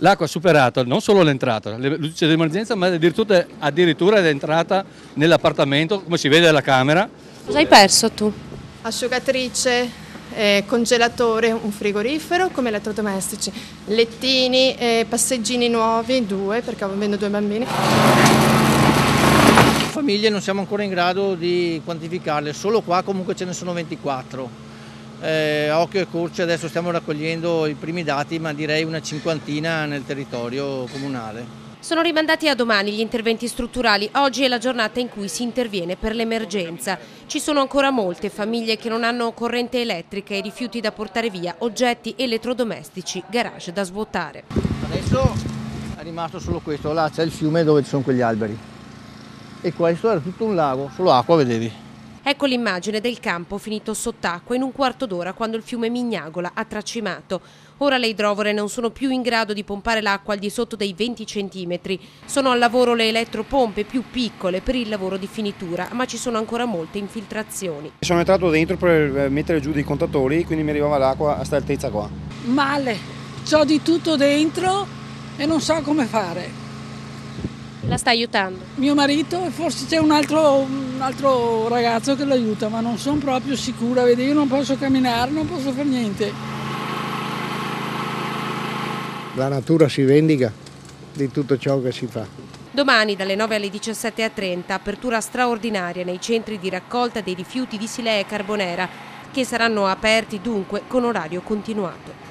L'acqua ha superato non solo l'entrata, le luci di emergenza, ma addirittura l'entrata nell'appartamento, come si vede dalla camera. Cosa hai perso tu? Asciugatrice, congelatore, un frigorifero come elettrodomestici, lettini, passeggini nuovi, 2 perché avendo 2 bambini. Famiglie non siamo ancora in grado di quantificarle, solo qua comunque ce ne sono 24. A occhio e croce adesso stiamo raccogliendo i primi dati, ma direi una cinquantina nel territorio comunale. Sono rimandati a domani gli interventi strutturali. Oggi è la giornata in cui si interviene per l'emergenza. Ci sono ancora molte famiglie che non hanno corrente elettrica e rifiuti da portare via, oggetti elettrodomestici, garage da svuotare. Adesso è rimasto solo questo, là c'è il fiume dove ci sono quegli alberi. E questo era tutto un lago, solo acqua vedevi. Ecco l'immagine del campo finito sott'acqua in un quarto d'ora quando il fiume Mignagola ha tracimato. Ora le idrovore non sono più in grado di pompare l'acqua al di sotto dei 20 centimetri. Sono al lavoro le elettropompe più piccole per il lavoro di finitura, ma ci sono ancora molte infiltrazioni. Sono entrato dentro per mettere giù dei contatori, quindi mi arrivava l'acqua a questa altezza qua. Male, c'ho di tutto dentro e non so come fare. La sta aiutando? Mio marito e forse c'è un altro ragazzo che l'aiuta, ma non sono proprio sicura, vedi, io non posso camminare, non posso fare niente. La natura si vendica di tutto ciò che si fa. Domani dalle 9 alle 17:30 apertura straordinaria nei centri di raccolta dei rifiuti di Silea e Carbonera, che saranno aperti dunque con orario continuato.